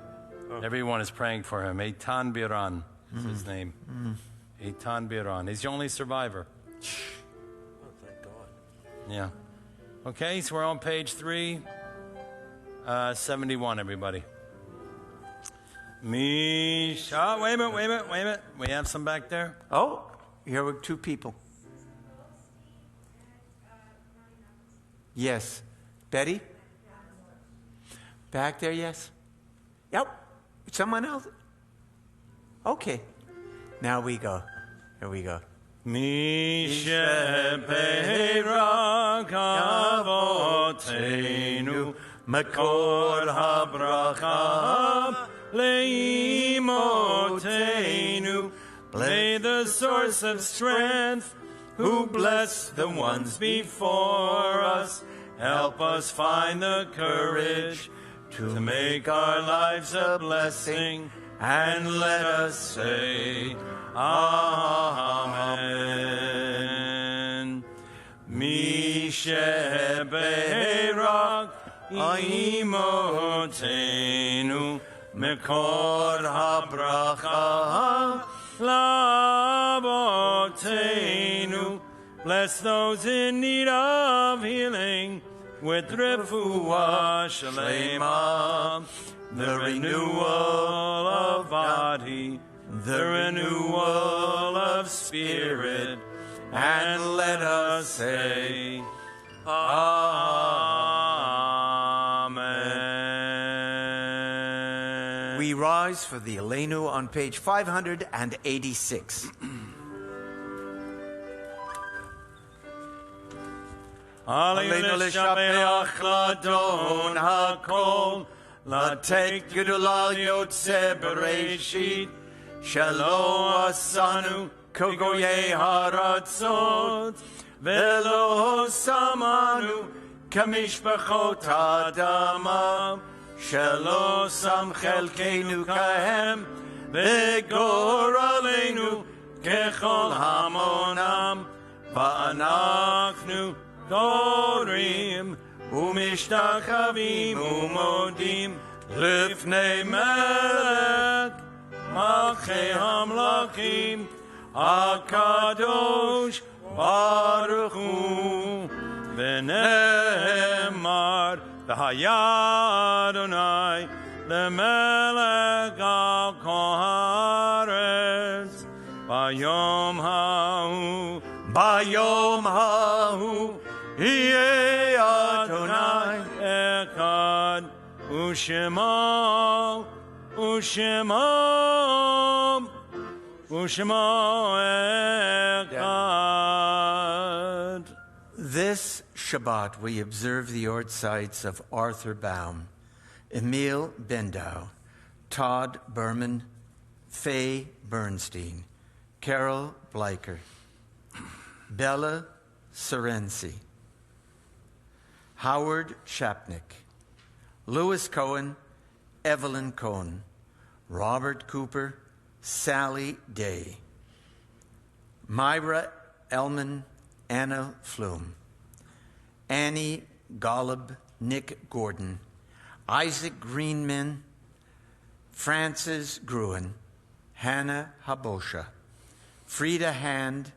Everyone is praying for him. Eitan Biran is his name. Eitan Biran. He's the only survivor. Oh, thank God. Yeah. Okay, so we're on page 371, everybody. Misha. Wait a minute. We have some back there? Oh, here were two people. Yes. Betty? Back there, yes? Yep. Someone else? Okay. Now we go. Here we go. Misha Berach Avotenu Makor HaBracha Leimotenu. May the source of strength, who bless the ones before us, help us find the courage to make our lives a blessing, and let us say, Amen. Misha Berach Imotenu Mekor HaBracha Labotenu. Bless those in need of healing with refuah shlema, the renewal of body, the renewal of spirit, and let us say, Amen. We rise for the Aleinu on page 586. Aleinu l'shabeach ladon hakol, latek gedula yotze bereshit, shelo asanu kogoye haratzot, velo samanu kamishpachot adama, shelo sam chelkeinu kahem, vegor aleinu kechol hamonam, va'anachnu Dorim umishtachavim umodim lifnei melech malchei hamlachim akadosh baruch hu v'ne'emar v'haya Adonai lemelech al kol haaretz bayom ha'u Yeh Adonai Echad Ushema Echad. This Shabbat we observe the Ortsites of Arthur Baum, Emil Bendow, Todd Berman, Faye Bernstein, Carol Bleicher, Bella Serency, Howard Shapnick, Louis Cohen, Evelyn Cohen, Robert Cooper, Sally Day, Myra Elman, Anna Flume, Annie Golub, Nick Gordon, Isaac Greenman, Frances Gruen, Hannah Habosha, Frida Hand,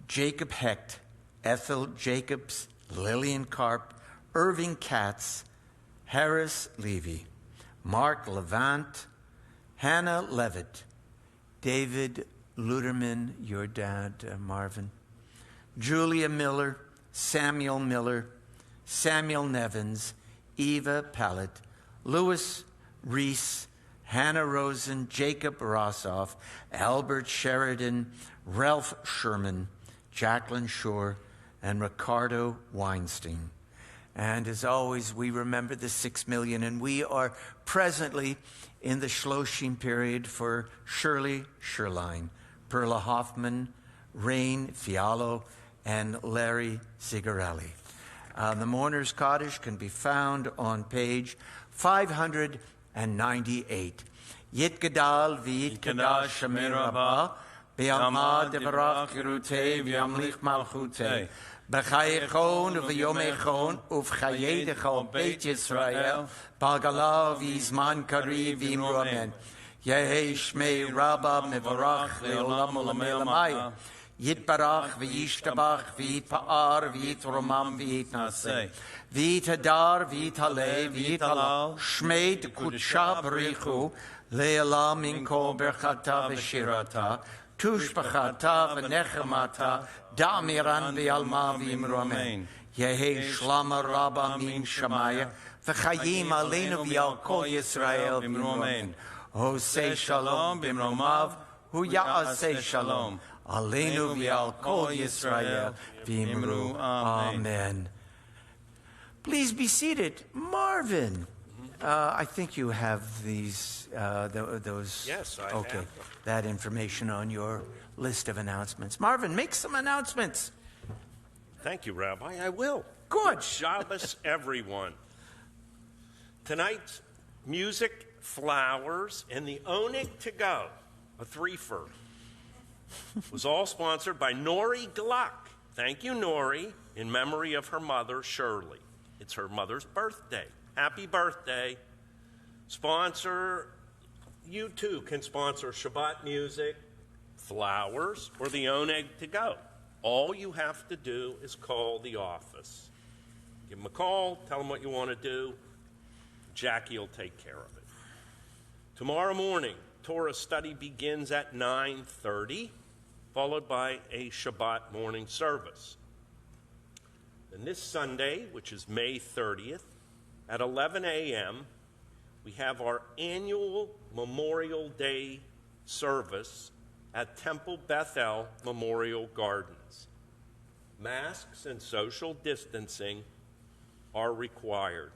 Jacob Hecht, Ethel Jacobs, Lillian Karp, Irving Katz, Harris Levy, Mark Levant, Hannah Levitt, David Luderman, your dad, Marvin, Julia Miller, Samuel Nevins, Eva Pallett, Louis Reese, Hannah Rosen, Jacob Rossoff, Albert Sheridan, Ralph Sherman, Jacqueline Shore, and Ricardo Weinstein. And as always, we remember the 6 million, and we are presently in the Shloshim period for Shirley Sherline, Perla Hoffman, Rain Fialo, and Larry Zigarelli. The Mourner's Kaddish can be found on page 598. Yit Gadal v'yit Kadash Shamir Rabba, Be'alma devarach Yerutei v'yamlich Malchutei, B'chayechon v'yomechon uv'chayedecho Beit Yisrael, B'agala v'yizman kari v'imru amen. Yehi Shmei Rabba mevarach le'olam u'lamei lamaya. Yitbarach v'yishtabach v'yitpa'ar v'yitromam v'yitnaseh v'yitadar v'yitaleh v'yitalal shmei d'kudsha b'richu le'ala min kol berchata v'shirata tushbachata v'nechemata da'amiran v'yalma v'imru amen. Yehi shlama rabba min shamaya v'chayim aleinu v'yal kol Yisrael v'imru amen. Hosei shalom b'imromav hu ya'aseh shalom. Aleinu v'al kol Yisrael v'imru. Amen. Please be seated. Marvin, I think you have these, those. Yes, I okay, have. that information on your list of announcements. Marvin, make some announcements. Thank you, Rabbi. I will. Good. Shabbos, everyone. Tonight's music, flowers, and the Oneg to go, a threefer, was all sponsored by Nori Gluck. Thank you, Nori, in memory of her mother, Shirley. It's her mother's birthday. Happy birthday. Sponsor, you too can sponsor Shabbat music, flowers, or the Oneg to go. All you have to do is call the office. Give them a call, tell them what you want to do. Jackie will take care of it. Tomorrow morning, Torah study begins at 9:30, followed by a Shabbat morning service. And this Sunday, which is May 30th, at 11 a.m., we have our annual Memorial Day service at Temple Bethel Memorial Gardens. Masks and social distancing are required.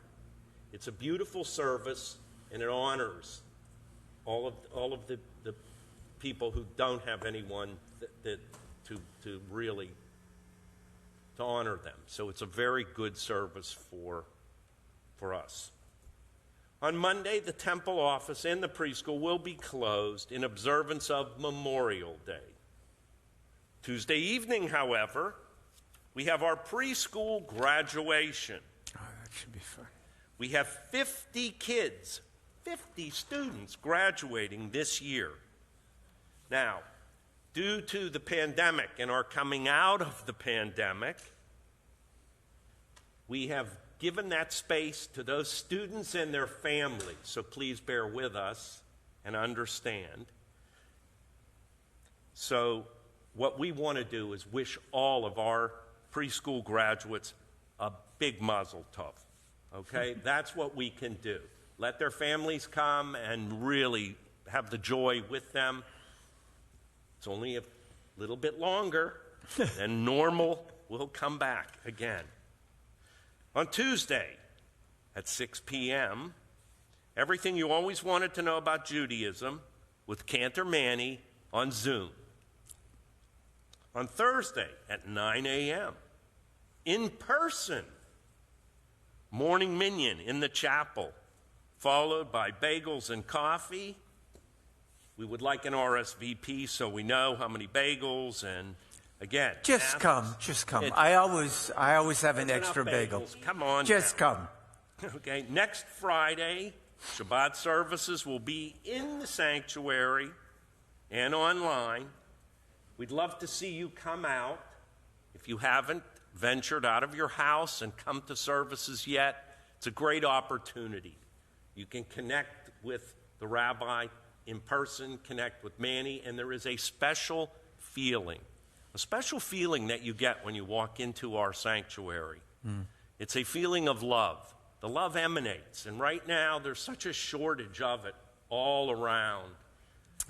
It's a beautiful service, and it honors all of the people who don't have anyone to really honor them. So it's a very good service for us. On Monday, the temple office and the preschool will be closed in observance of Memorial Day. Tuesday evening, however, we have our preschool graduation. Oh, that should be fun. We have 50 kids, 50 students graduating this year. Now, due to the pandemic and our coming out of the pandemic, we have given that space to those students and their families. So please bear with us and understand. So what we want to do is wish all of our preschool graduates a big mazel tov. Okay? That's what we can do. Let their families come and really have the joy with them. It's only a little bit longer, and normal will come back again. On Tuesday at 6 p.m., everything you always wanted to know about Judaism with Cantor Manny on Zoom. On Thursday at 9 a.m., in person, morning minyan in the chapel, followed by bagels and coffee. We would like an RSVP so we know how many bagels, and again, Just come. I always have an That's extra enough bagel. bagels. Come on Just down. come. Okay, next Friday, Shabbat services will be in the sanctuary and online. We'd love to see you come out. If you haven't ventured out of your house and come to services yet, it's a great opportunity. You can connect with the rabbi in person, connect with Manny, and there is a special feeling that you get when you walk into our sanctuary. It's a feeling of love The love emanates. And right now, there's such a shortage of it all around.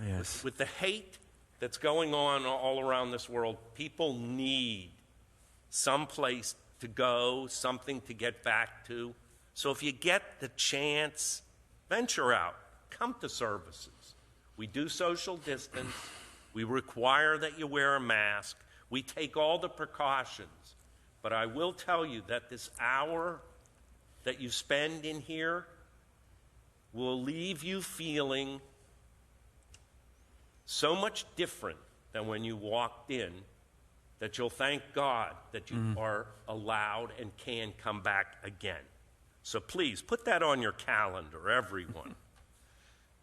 Yes. With the hate that's going on all around this world, people need some place to go, something to get back to. So if you get the chance, venture out. Come to services. We do social distance. We require that you wear a mask. We take all the precautions. But I will tell you that this hour that you spend in here will leave you feeling so much different than when you walked in that you'll thank God that you are allowed and can come back again. So please, put that on your calendar, everyone.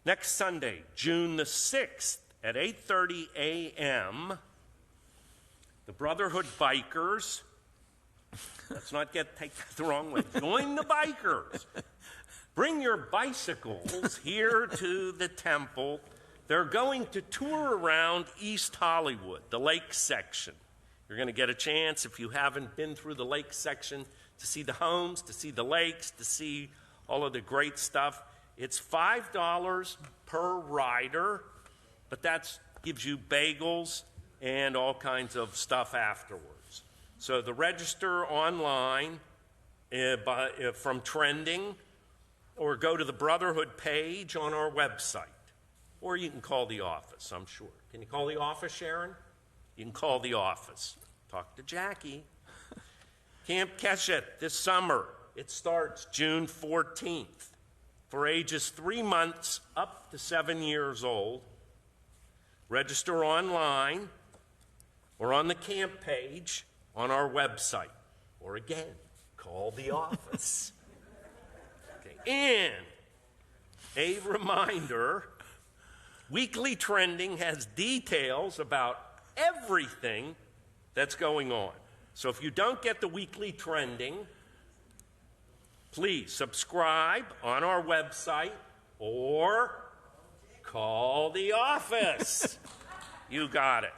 Next Sunday, June the 6th at 8:30 a.m., the Brotherhood Bikers, let's not take that the wrong way, join the bikers. Bring your bicycles here to the temple. They're going to tour around East Hollywood, the lake section. You're going to get a chance, if you haven't been through the lake section, to see the homes, to see the lakes, to see all of the great stuff. It's $5 per rider, but that gives you bagels and all kinds of stuff afterwards. So the register online from Trending, or go to the Brotherhood page on our website. Or you can call the office, I'm sure. Can you call the office, Sharon? You can call the office. Talk to Jackie. Camp Keshet this summer. It starts June 14th for ages 3 months up to 7 years old. Register online or on the camp page on our website. Or again, call the office. Okay. And a reminder, Weekly Trending has details about everything that's going on. So if you don't get the Weekly Trending, please subscribe on our website or call the office. You got it.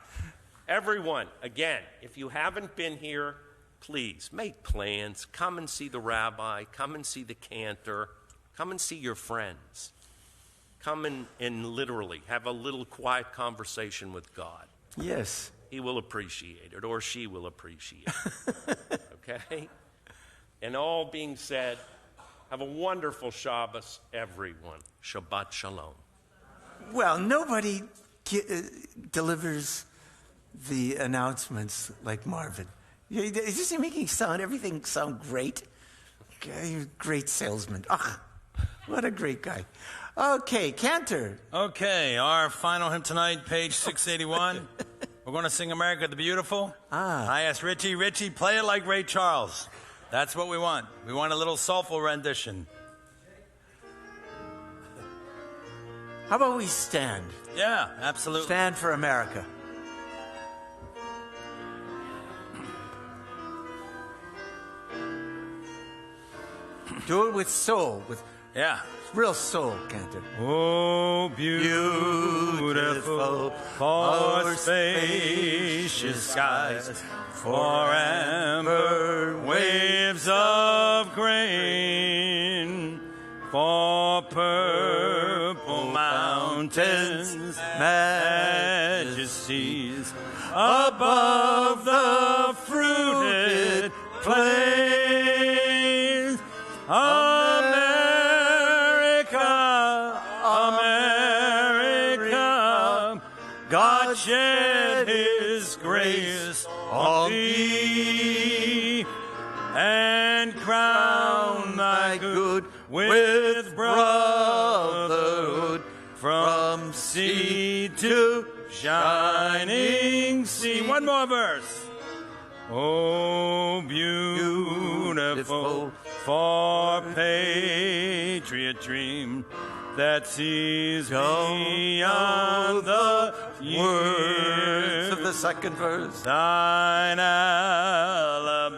Everyone, again, if you haven't been here, please make plans. Come and see the Rabbi. Come and see the Cantor. Come and see your friends. Come and literally have a little quiet conversation with God. Yes. He will appreciate it, or she will appreciate it. Okay? And all being said, have a wonderful Shabbos, everyone. Shabbat Shalom. Well, nobody delivers the announcements like Marvin. He's just making everything sound great. Okay, great salesman. Ah, what a great guy. Okay, Cantor. Okay, our final hymn tonight, page 681. We're going to sing America the Beautiful. I asked Richie, play it like Ray Charles. That's what we want. We want a little soulful rendition. How about we stand? Yeah, absolutely. Stand for America. Do it with soul, with real soul, Cantor. Oh, beautiful for spacious skies, for amber waves of grain, for purple mountains, majesties above the fruited plains. America, God shed His grace on thee, and crown thy good with brotherhood, from sea to shining sea. One more verse. Oh, beautiful for patriot dream that sees beyond the words of the second verse. Thine alabaster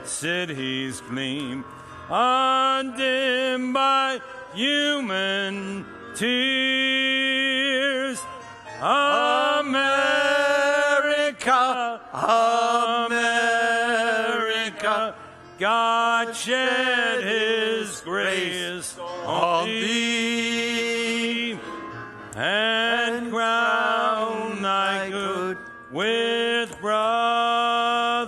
cities gleam, undimmed by human tears. America, America, God shed his grace on thee, and crown thy good with brotherhood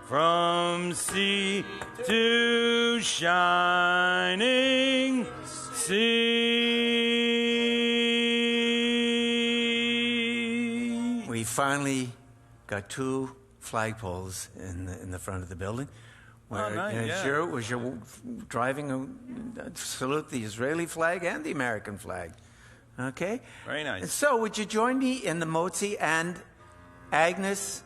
from sea to shining sea. We finally got 2 flagpoles in the front of the building. Where, nice, yeah. Sure, was your driving salute the Israeli flag and the American flag. Okay? Very nice. And so, would you join me in the motzi? And Agnes,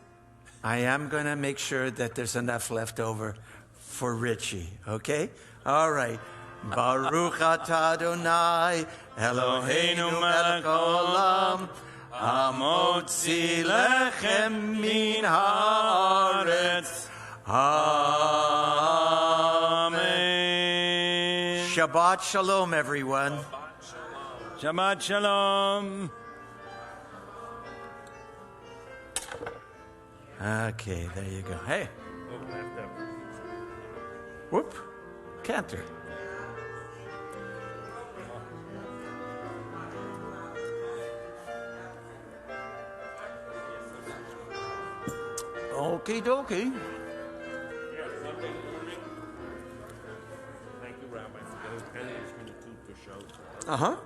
I am going to make sure that there's enough left over for Richie. Okay? All right. Baruch atah Adonai Eloheinu melech haolam hamotzi lechem min haaretz. Amen. Shabbat shalom, everyone. Shabbat shalom. Okay, there you go. Hey. Whoop. Cantor. Okie dokie. Thank you, Rabbi, for those 10 minutes to show. Uh-huh.